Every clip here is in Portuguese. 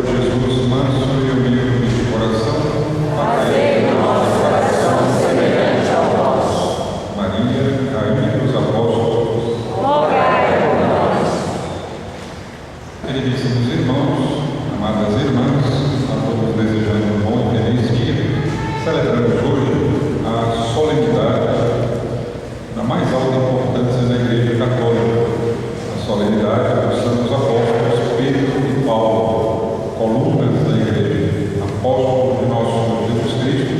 Jesus, manso e humilde de coração, fazei o nosso coração semelhante ao vosso. Maria, Rainha dos Apóstolos, rogai por nós. Queridíssimos irmãos, amadas irmãs, a todos desejando um bom e feliz dia, celebramos hoje a solenidade da mais alta importância na Igreja Católica, a solenidade dos Santos Apóstolos Pedro e Paulo, colunas da Igreja, apóstolos de nosso Senhor Jesus Cristo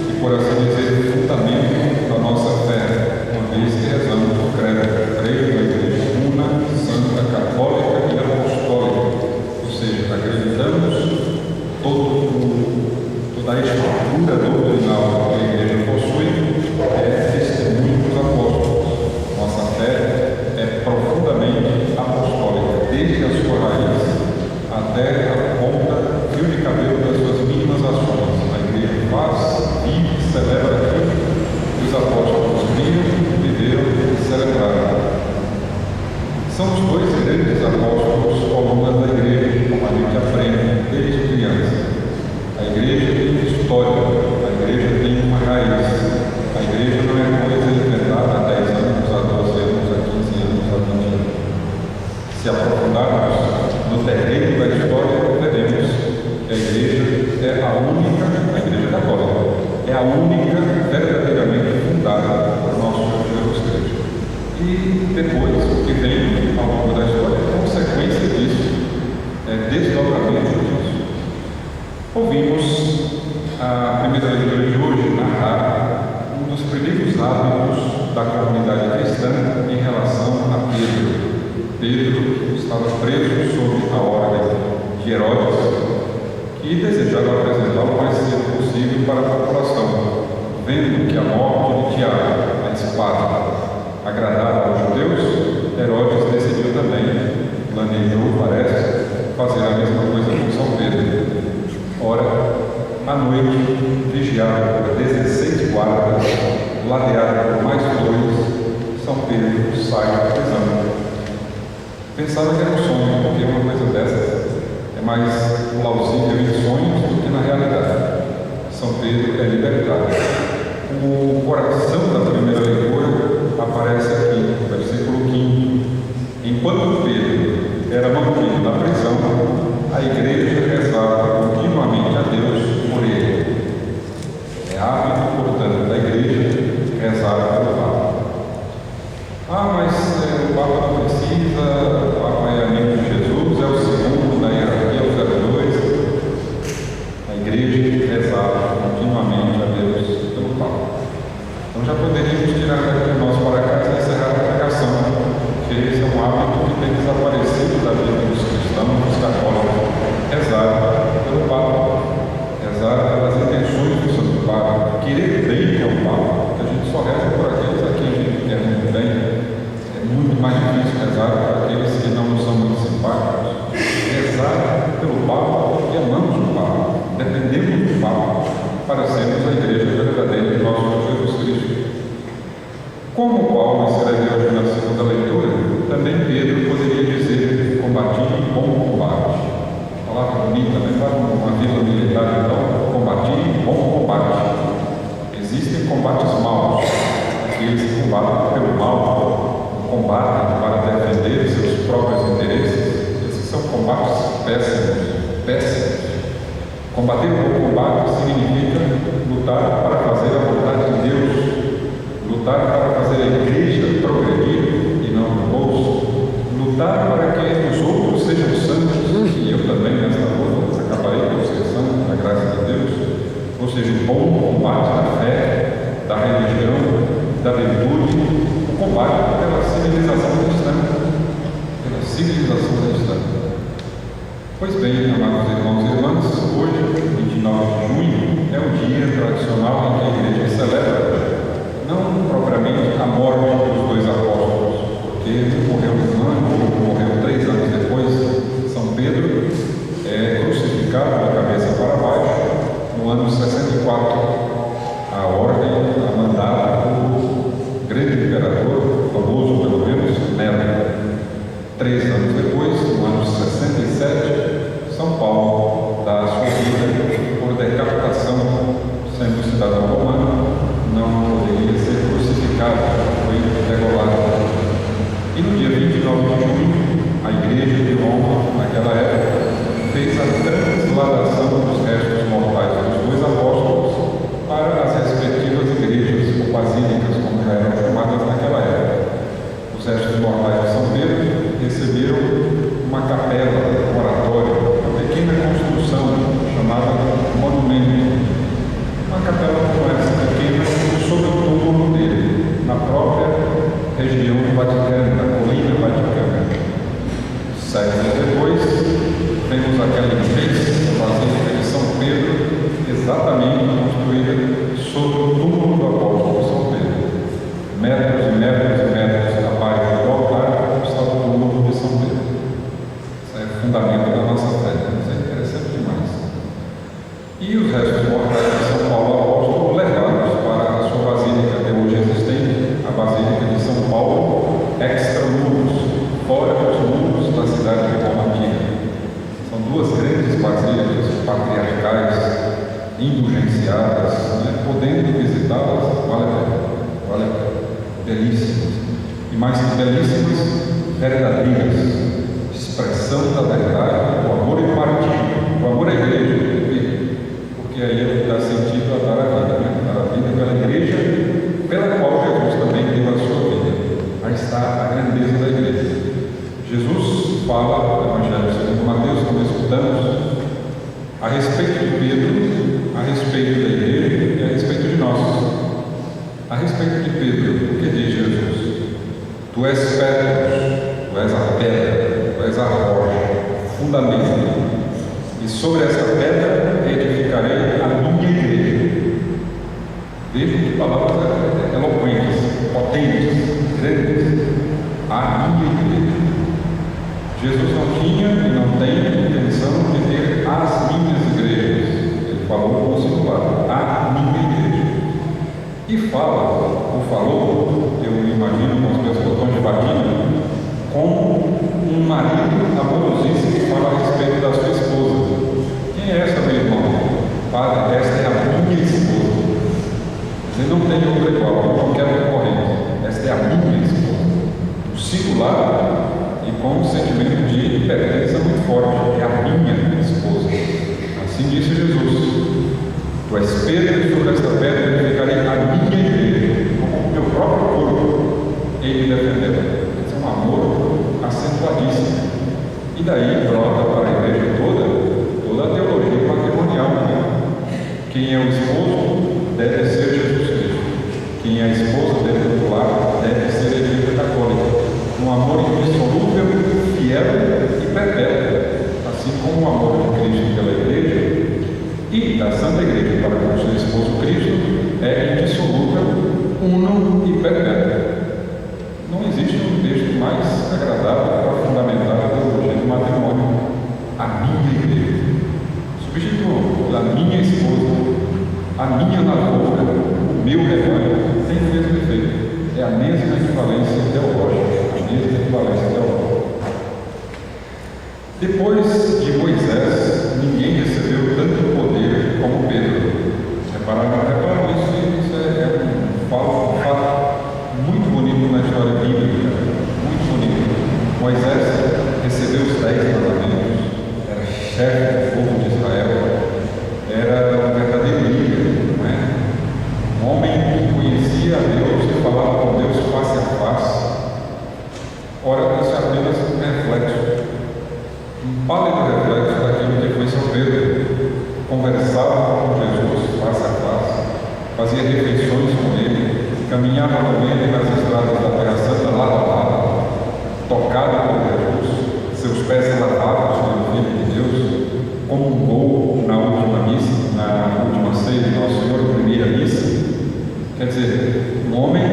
e, por assim dizer, fundamento da nossa fé, uma vez que rezamos o credo, creio na Igreja una, santa, católica e apostólica, ou seja, acreditamos toda a estrutura doutrinal que a Igreja possui é testemunho dos apóstolos. Nossa fé é profundamente apostólica, desde a sua raiz até a ponta, fio de cabelo das suas mínimas ações. A Igreja faz, vive e celebra aquilo que os apóstolos viram, viveram e celebraram. São os dois grandes apóstolos colunas da Igreja, como a gente aprende desde criança. A Igreja tem história, a Igreja tem uma raiz. A Igreja não é coisa inventada há 10 anos, há 12 anos, há 15 anos, há 20 anos. Se aprofundarmos no terreno da história, veremos que a Igreja é a única, a Igreja Católica, é a única verdadeiramente fundada por nosso Senhor Jesus Cristo. E depois, o que vem ao longo da história é consequência disso, é desdobramento disso. Ouvimos a primeira leitura de hoje narrar um dos primeiros hábitos da comunidade cristã em relação a Pedro. Pedro estava preso sob a ordem de Herodes, que desejava apresentá-lo o mais cedo possível para a população, vendo que a morte de Tiago, a espada, agradava aos judeus. Herodes decidiu também, planejou, parece, fazer a mesma coisa com São Pedro. Ora, à noite, vigiado por 16 guardas, ladeado por mais 2, São Pedro sai da prisão. Pensava que era um sonho, porque uma coisa dessas é mais plausível em sonhos do que na realidade. São Pedro é libertado. O coração da primeira leitura aparece aqui, no versículo 5. Enquanto Pedro era mantido na prisão, a Igreja rezava continuamente a Deus por ele. É hábito, portanto, da Igreja rezar pelo Papa. Mas o Papa não precisa, o Papa é amigo de Jesus, é o segundo na hierarquia, o 02. A Igreja rezava continuamente a Deus pelo Papa. Então já poderíamos tirar daqui nós para casa e encerrar a pregação, porque esse é um hábito que tem desaparecido da vida dos cristãos, dos católicos. Rezar pelo Papa, rezar pelas intenções do Santo Papa, querer bem ao Papa, porque a gente só reza por aqueles a quem a gente quer muito bem. É muito mais difícil rezar para aqueles que não nos são muito simpáticos. Rezar pelo Papa porque amamos o Papa, dependemos do Papa para sermos a Igreja verdadeira de nosso Senhor Jesus Cristo. Como Paulo escreveu hoje na segunda leitura, também Pedro poderia dizer: combati um bom combate. Palavra bonita, né? Para uma vida militar, então, combati um bom combate. Existem combates maus, aqueles que combatem pelo mal, combatem para defender seus próprios interesses. Esses são combates péssimos. Combater o bom combate significa lutar para fazer a vontade de Deus, lutar para fazer a Igreja progredir e não no bolso, lutar para que os outros sejam santos, e eu também nesta luta acabarei por ser santo, na graça de Deus. Ou seja, o bom combate da fé, da religião, da virtude, o combate pela civilização cristã. Pois bem, amados irmãos e irmãs, hoje, 29 de junho, é o dia tradicional em que a Igreja celebra, não propriamente a morte dos 2 apóstolos, porque um morreu um ano, o outro morreu 3 anos depois. São Pedro é crucificado da cabeça para baixo no ano 64. A ordem mandada pelo grande imperador, famoso pelo menos, Nero. 3 anos depois, no ano 67, São Paulo região vaticana, na colina vaticana. Séculos depois, vemos aquela imensa Basílica de São Pedro, exatamente construída sobre o túmulo do apóstolo São Pedro. Metros e metros e metros abaixo do altar está o túmulo de São Pedro. Isso é o fundamento da nossa fé. Isso é interessante demais. E os restos mortais de São Paulo Apóstolo levados para a sua basílica até hoje existente, a Basílica de São Paulo, extra-muros, fora dos muros da cidade de Roma Antiga. São duas grandes basílicas patriarcais, indulgenciadas, né? Podendo visitá-las, vale a pena, vale a pena. Belíssimas. E mais que belíssimas, verdadeiras. Expressão da verdade, do amor impartido, do amor à igreja. Porque aí dá sentido a dar a vida, né? Dar a vida pela igreja, pela qual Jesus também deu a sua vida. Aí está a grandeza da igreja. Jesus fala no Evangelho segundo Mateus, como escutamos, a respeito de Pedro, a respeito da igreja e a respeito de nós. A respeito de Pedro, o que diz Jesus? Tu és Pedro, tu és a pedra, tu és a rocha, fundamento. E sobre essa pedra edificarei a minha igreja. Veja que palavras eloquentes, potentes, grandes. A minha igreja. Jesus não tinha e não tem intenção de ter as minhas igrejas. Ele falou no singular, a minha igreja. E falou, eu imagino com os meus botões de batina, com um marido amorosíssimo que fala a respeito da sua esposa. Quem é essa, meu irmão? Padre, esta é a minha esposa. Você não tem outra igual, não quero concorrente. Esta é a minha esposa. O singular e com um sentimento de pertença muito forte. É a minha esposa. Assim disse Jesus. Tu és Pedro, e sobre esta pedra edificarei a minha igreja, como o meu próprio corpo. Ele defenderá. Esse é um amor acentuadíssimo. E daí brota para a igreja toda a teologia patrimonial. Né? Quem é o esposo deve ser Jesus Cristo. Quem é a esposa deve do lado deve ser a igreja católica. Um amor indissolúvel, fiel e perpétuo. Assim como o amor de Cristo pela igreja e da Santa Igreja para com o seu esposo Cristo é indissolúvel, uno e perpétuo. Não existe um texto mais agradável para fundamentar a teologia do matrimônio. A minha igreja. Substituo a minha esposa, a minha lavoura, o meu rebanho, tem o mesmo efeito. É a mesma equivalência teológica. A mesma equivalência teológica. Depois de Moisés, ninguém recebeu tanto poder como Pedro. Repararam isso é um fato muito bonito na história bíblica, muito bonito. Moisés recebeu os 10 mandamentos, era chefe do povo de Israel, era um verdadeiro líder, não é? Um homem que conhecia a Deus, que falava com Deus face a face. Ora, isso é apenas um reflexo, um pálido reflexo daquilo que foi São Pedro. Conversava com Jesus face a face, fazia refeições com ele, caminhava com ele nas estradas da Terra Santa, lado a lado, tocado por Jesus, seus pés lavados pelo Filho de Deus, comungou na última missa, na última ceia de Nosso Senhor, primeira missa. Quer dizer, um homem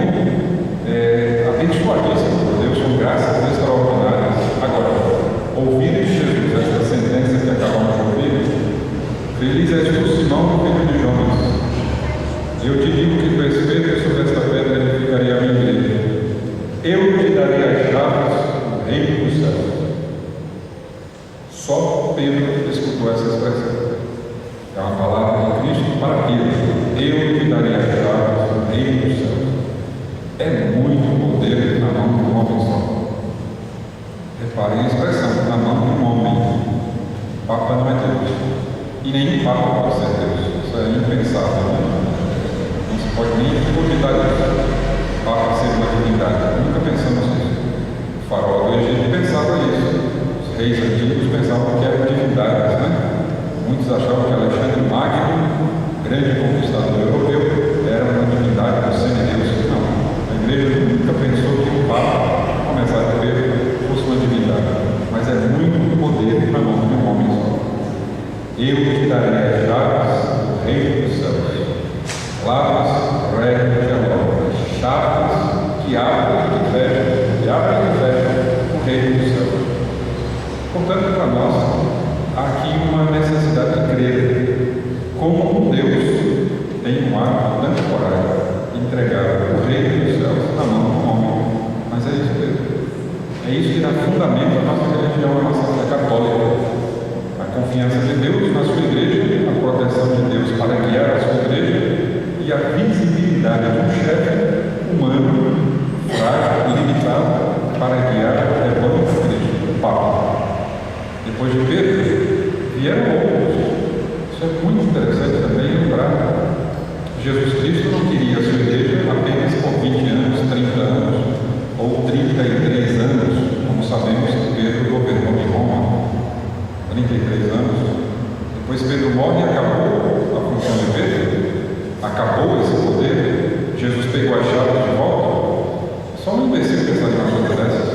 abençoadíssimo por Deus, com graças extraordinárias. Agora, ouvir de Jesus esta sentença que acabamos de ouvir: feliz és tu, Simão, filho de Jonas. Eu te digo que tu és Pedro, sobre esta pedra edificarei a minha igreja. Eu te darei as chaves do reino dos céus. Só Pedro escutou essa expressão. É uma palavra de Cristo para Pedro. Eu te darei as chaves do reino dos céus. É muito poder na mão de um homem só. Reparem a expressão, na mão de um homem. Papa não é Deus. E nem Papa pode ser Deus. Isso é impensável. Não se pode nem cogitar Papa ser uma divindade. Nunca pensamos nisso. O faraó do Egito pensava isso. Os reis antigos pensavam que eram divindades, né? Muitos achavam que Alexandre Magno, grande conquistador europeu, era uma divindade, um semideus. Não. A igreja nunca pensou que o Eu te darei as chaves do reino dos céus. Claves, regras de amor, chaves que abrem e fecham o reino dos céus. Portanto, para nós, há aqui uma necessidade de crer como um Deus tem um ato temporário entregar o reino dos céus na mão do homem. Mas é isso mesmo. É isso que dá fundamento à nossa religião, à nossa fé católica. A confiança de Deus na sua igreja, a proteção de Deus para guiar a sua igreja e a visibilidade de um chefe humano, frágil, limitado, para guiar o rebanho da igreja, o Papa. Depois de Pedro, vieram outros. Isso é muito interessante também lembrar. Jesus Cristo não queria a sua igreja apenas por 20 anos, 30 anos, ou 33 anos, como sabemos que Pedro governou em Roma, 33 anos. Depois Pedro morre e acabou a função de Pedro, acabou esse poder, Jesus pegou as chaves de volta. Só um imbecil pensar em uma coisa dessas.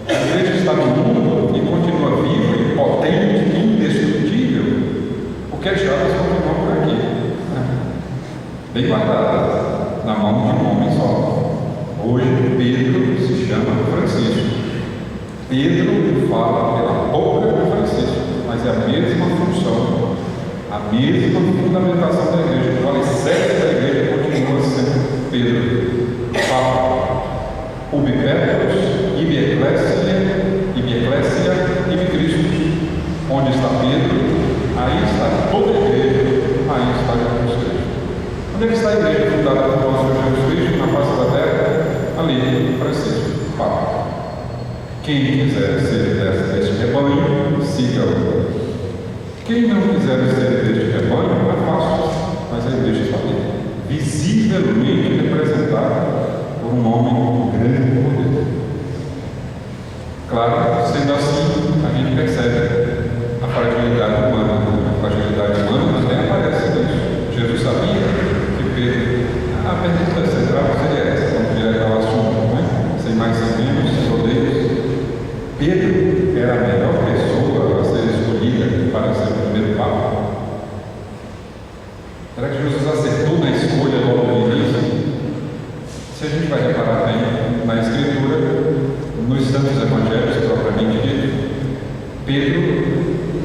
A igreja está no mundo e continua viva e potente, indestrutível, porque as chaves continuam por aqui, bem guardadas, na mão de um homem só. Hoje Pedro se chama Francisco. Pedro fala pela boca de Francisco, mas é a mesma função, a mesma fundamentação da igreja. O alicerce da igreja continua sendo Pedro. Papa, ubi Petrus, ibi ecclesia, ibi Cristo. Onde está Pedro, aí está toda a igreja, aí está Jesus Cristo. Onde é que está a igreja fundada por nosso Jesus Cristo, na face da terra? Ali, Francisco, Papa. Quem quiser ser deste rebanho, siga-o. Quem não quiser ser deste rebanho, é fácil, mas a igreja está ali, visivelmente representada por um homem com grande poder. Claro, sendo assim, a gente percebe a fragilidade humana. A fragilidade humana até aparece nisso. Jesus sabia que Pedro, a pergunta central seria essa, vamos direto ao assunto, né? Sem mais sem menos, sem rodeios. Pedro era a melhor pessoa a ser escolhida para ser o primeiro Papa. Será que Jesus acertou na escolha logo no início? Se a gente vai reparar bem na Escritura, nos santos evangelhos propriamente dito, Pedro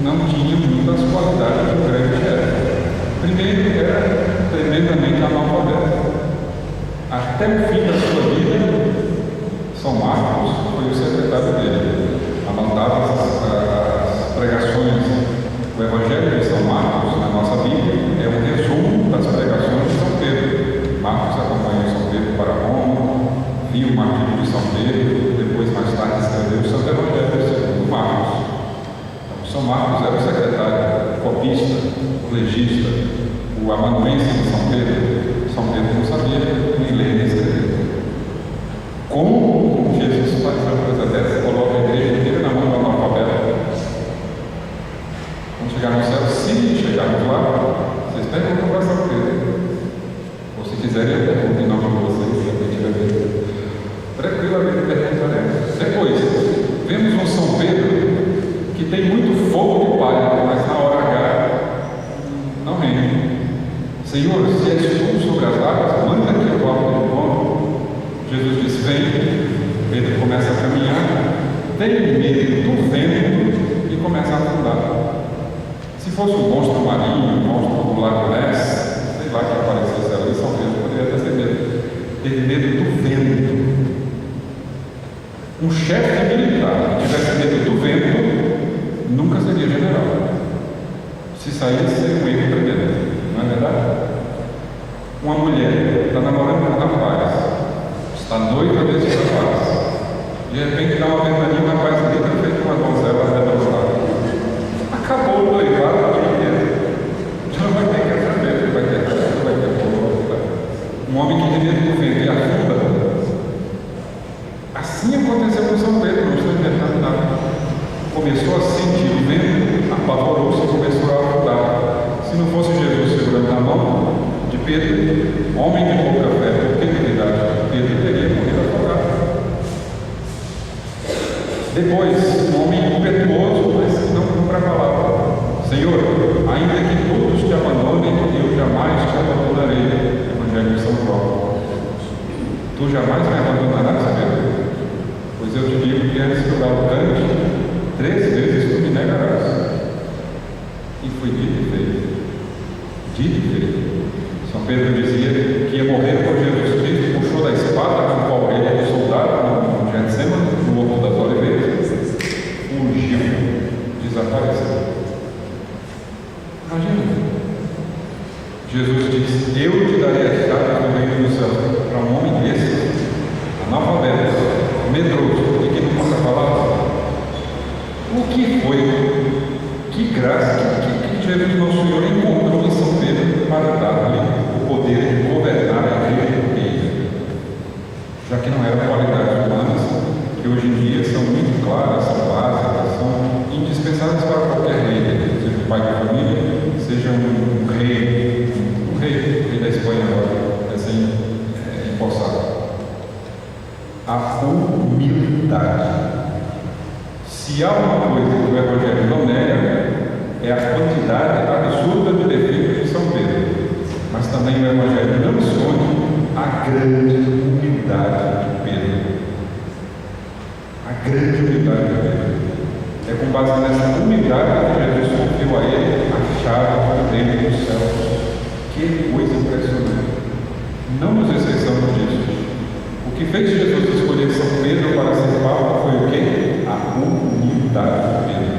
não tinha muitas qualidades de um grande chefe. Primeiro, era tremendamente analfabeto. Até o fim da sua vida, São Marcos foi o secretário dele. Anotava as pregações. O Evangelho de São Marcos, na nossa Bíblia, é um resumo das pregações de São Pedro. Marcos acompanhou São Pedro para Roma, viu o martírio de São Pedro, depois, mais tarde, escreveu o Santo Evangelho segundo Marcos. Então, São Marcos era o secretário, copista, o legista, o amanuense de São Pedro. São Pedro não sabia nem ler nem escrever. Como Jesus faz uma coisa dessa? Coloca a igreja inteira na mão do analfabeto. Quando chegar no céu, se chegarmos lá, vocês perguntam para São Pedro. Ou se quiserem, eu pergunto em nome de vocês, se alguém tiver medo. Tranquilamente perguntaremos. Depois, vemos um São Pedro que tem muito fogo de palha, mas na hora H não rende. Senhor, se és tu sobre as águas, manda que eu vá ao encontro. Jesus disse: vem. Pedro começa a caminhar, tem medo do vento e começa a afundar. Se fosse um monstro marinho, um monstro do Lago Ness, sei lá que aparecesse ali, São Pedro poderia ter medo. Teve medo do vento. Um chefe militar que tivesse medo do vento nunca seria general. Se saísse, seria um erro tremendo, não é verdade? Uma mulher está namorando com um rapaz, está noiva desse rapaz, de repente dá uma ventania, um rapaz grita feito uma donzela até do lado. Acabou o noivado a vida inteira. Já vai ter que saber, vai ter festa, vai ter povo. Um homem que tem medo do vento e afunda. Assim aconteceu com São Pedro, não estou inventando nada. Começou a sentir o vento, apavorou-se e começou a afundar. Se não fosse Jesus segurando na mão de Pedro, homem de pouca fé, por que idade, Pedro teria morrido afogado. Depois, um homem impetuoso, mas que não cumpre a palavra. Senhor, ainda que todos te abandonem, eu jamais te abandonarei. Evangelho de São João. Tu jamais me abandonarás, Pedro? Pois eu te digo que antes que o galo cante, 3 vezes tu me negarás. E foi dito e feito. Dito e feito. São Pedro dizia que ia morrer por Jesus Cristo, puxou da espada, arrancou a orelha do soldado no Getsemane, no Horto das Oliveiras, fugiu, desapareceu. Imagina. Jesus disse: eu te darei as chaves do reino dos céus. Para um homem desse, analfabeto, medroso, e que não possa falar, o que foi? Que graça que Jesus, nosso Senhor, encontrou em São Pedro para dar-lhe o poder de governar a igreja inteira, já que não eram qualidades humanas que hoje em dia são muito claras, são básicas, são indispensáveis para qualquer rei, seja um pai de família, seja um rei da Espanha agora, assim, empossado. A humildade. Se há uma coisa que o Evangelho não nega, é a quantidade absurda de defeitos de São Pedro. Mas também o Evangelho não esconde a grande humildade de Pedro. A grande humildade de Pedro. É com base nessa humildade que Jesus confiou a ele a chave do reino dos céus. Que coisa impressionante. Não nos esqueçamos disso. O que fez Jesus escolher São Pedro para ser Papa foi o quê? A humildade de Pedro.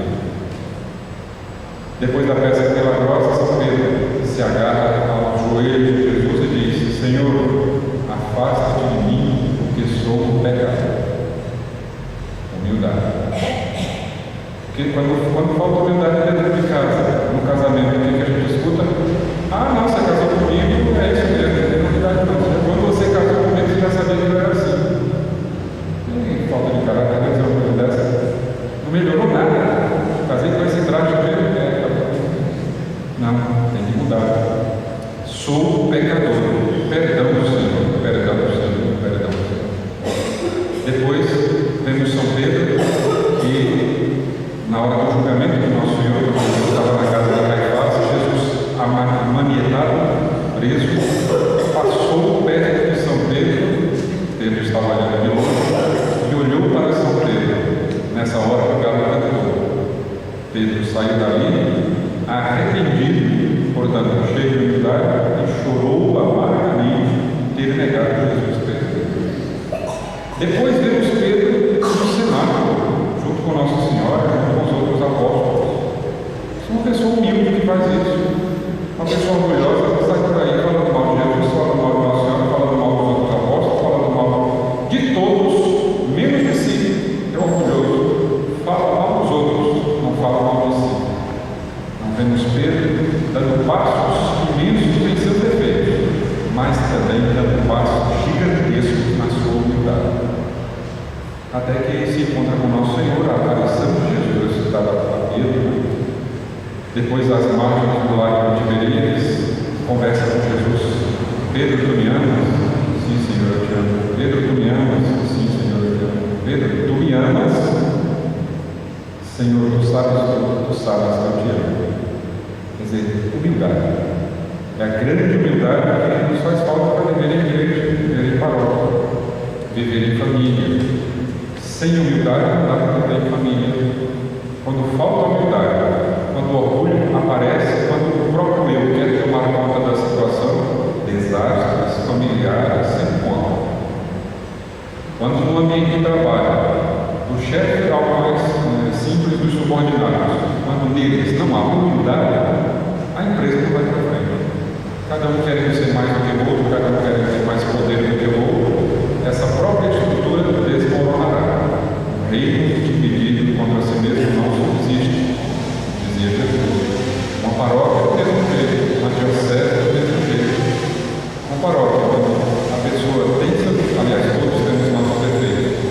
Depois da peça milagrosa, São Pedro se agarra aos joelhos de Jesus e diz: Senhor, afasta-te de mim, porque sou um pecador. Humildade. Porque quando falta humildade dentro de casa, no casamento, o que a gente escuta? Ah, não, você casou comigo, é isso mesmo, não tem novidade não. Quando você casou comigo, você já sabia que eu era assim. Tem falta de caráter, dizer uma coisa dessa. Não melhorou nada. Casei com esse traje mesmo. Não, tem que mudar. Sou pecador. Perdão do Senhor, perdão do Senhor, perdão do Senhor. Depois temos São Pedro, que na hora do julgamento do nosso Senhor, quando estava na casa de Caifás, Jesus, manietado, preso, passou perto de São Pedro. Pedro estava olhando de longe e olhou para São Pedro. Nessa hora o galo cantou. Pedro saiu dali arrependido, portanto cheio de humildade, e chorou amargamente ter negado Jesus Cristo. Depois vemos Pedro no cenáculo, junto com Nossa Senhora, junto com os outros apóstolos. É uma pessoa humilde que faz isso. Uma pessoa orgulhosa que sai por aí falando mal de Jesus, falando mal de Nossa Senhora, falando mal dos outros apóstolos, falando mal de todos, menos de si. É orgulhoso. Fala mal dos outros, não fala mal de si. Não vemos Pedro dando passos imensos em seus defeitos, mas também dando passos gigantescos na sua humildade. Até que ele se encontra com Nosso Senhor, a aparição de Jesus ressuscitado a Pedro. Depois das margens do lago de Tiberíades, conversa com Jesus. Pedro, tu me amas? Sim, Senhor, eu te amo. Pedro, tu me amas? Sim, Senhor, eu te amo. Pedro, tu me amas? Senhor, tu sabes tudo, tu sabes que eu te amo. Quer dizer, humildade. É a grande humildade que nos faz falta para viver em igreja, viver em paróquia, viver em família. Sem humildade não dá para viver em família. Quando falta humildade, quando o orgulho aparece, quando o próprio eu quer tomar conta da situação, desastres familiares se encontram. Quando no ambiente de trabalho, o chefe é algo mais simples dos subordinados, quando neles não há humildade, a empresa não vai para frente. Cada um querendo ser mais do que o outro, cada um querendo ter mais poder do que o outro, essa própria estrutura desmoronará. O reino dividido contra si mesmo não subsiste, dizia Jesus. Uma paróquia do mesmo jeito, uma diocese do mesmo jeito. Uma paróquia, a pessoa tem seu, aliás, todos temos nossos defeitos,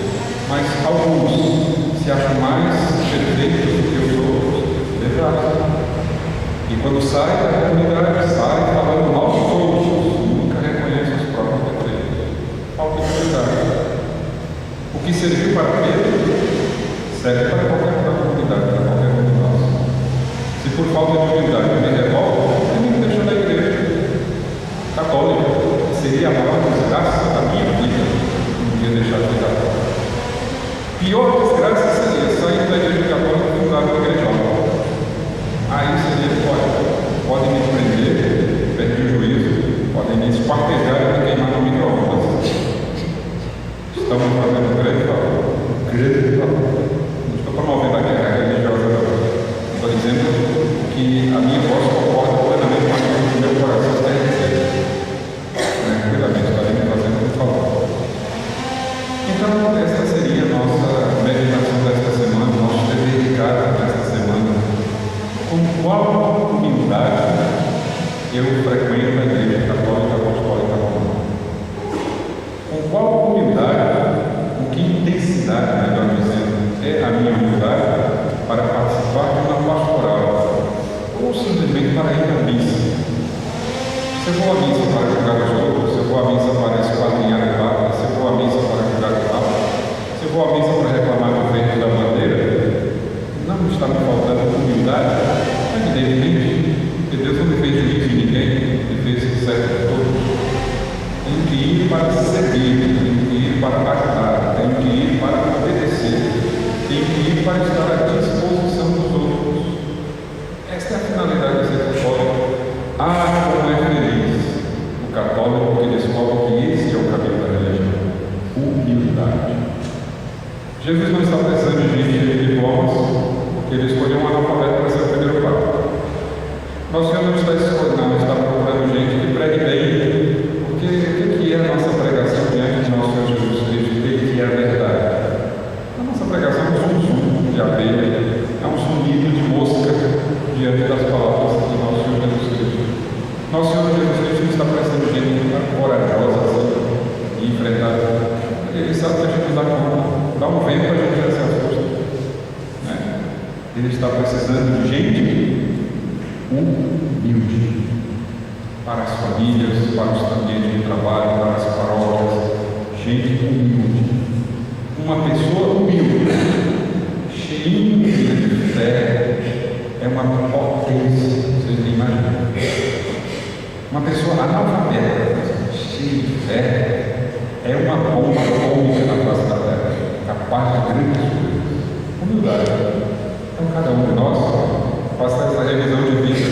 mas alguns se acham mais perfeitos do que os outros, verdade. E quando sai da comunidade, sai falando mal dos outros, nunca reconhece os próprios defeitos. Falta de humildade. O que serviu para Pedro serve para qualquer comunidade, para qualquer um de nós. Se por falta de humildade eu me revolto, eu me deixo da igreja católica. Seria a maior desgraça da minha vida um dia deixar de ser católico. Pior desgraça seria sair da igreja católica e fundar uma igreja nova. Aí seria, podem me prender, perder o juízo, podem me esquartejar e me queimar no micro-ondas. Estamos fazendo um grande favor. Não estou promovendo a guerra religiosa, não. Estou dizendo que a minha voz concorda plenamente com aquilo que o meu coração quer dizer. Tranquilamente, estarei me fazendo um favor. Então, essa seria a nossa meditação desta semana, nosso dever de casa desta semana. Com qual humildade eu frequento a Igreja Católica Apostólica Romana? Com qual humildade, com que intensidade, melhor dizendo, é a minha humildade para participar de uma pastoral ou simplesmente para ir à missa? Se eu vou à missa para julgar os outros, se eu vou à missa para esquadrinhar o Papa, se eu vou à missa para julgar o Papa, se eu vou à missa para reclamar do feito da bandeira, não está me faltando humildade, evidentemente, porque Deus não me fez juiz de ninguém, me fez certo de todos. Tenho que ir para servir, tenho que ir para ajudar, tenho que ir para obedecer, tenho que ir para estar à disposição dos outros. Esta é a finalidade de ser católico. Como é feliz o católico que descobre que este é o caminho da religião. Humildade. Jesus não está precisando de gente de diplomas, porque ele escolheu um analfabeto para ser o primeiro papa. Nosso Senhor não está procurando gente que pregue bem, porque o que é a nossa pregação diante de nosso Senhor Jesus Cristo? O que é a verdade? A nossa pregação é um zum de abelha, é um zunido de mosca diante das palavras do nosso Senhor Jesus Cristo. Nosso Senhor Jesus Cristo não está precisando de gente corajosa assim, e enfrentar. Ele sabe que a gente dá um vento para a gente já se assusta. Né? Ele está precisando de gente humilde para as famílias, para os ambientes de trabalho, para as paróquias. Gente humilde. Uma pessoa humilde, cheia de fé, é uma potência, vocês nem imaginam. Uma pessoa analfabeta, cheia de fé, é uma bomba atômica na face da terra, capaz de grandes coisas. Humildade. Então, cada um de nós faça essa revisão de vida.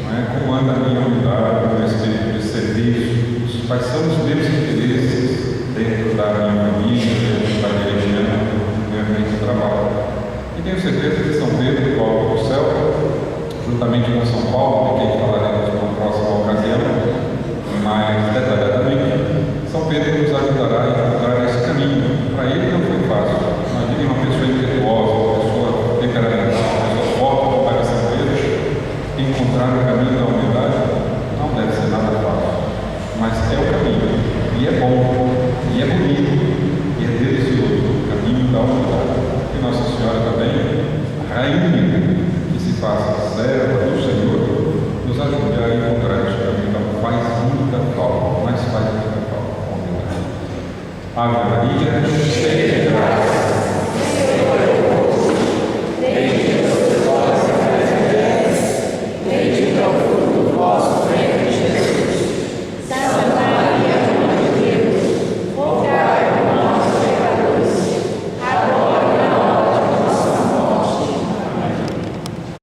Não é? Como anda a minha humildade, o meu espírito de serviço, quais são os meus interesses dentro da minha família, dentro da religião, do meu ambiente de trabalho. E tenho certeza que São Pedro, Paulo do céu, juntamente com São Paulo, de quem falaremos numa próxima ocasião, mais detalhadamente, São Pedro nos ajudará a encontrar esse caminho. Para ele não foi fácil. Imagine uma pessoa impetuosa, uma pessoa temperamental, uma pessoa forte como era São Pedro, encontrar o caminho da humildade não deve ser nada fácil. Mas é o caminho. E é bom, e é bonito, e é delicioso o caminho da humildade. E Nossa Senhora também, Rainha, que se faça serva do Senhor, nos ajude a encontrar esse caminho. Então faz muita falta, mas faz muita falta. Ave Maria, cheia de graça.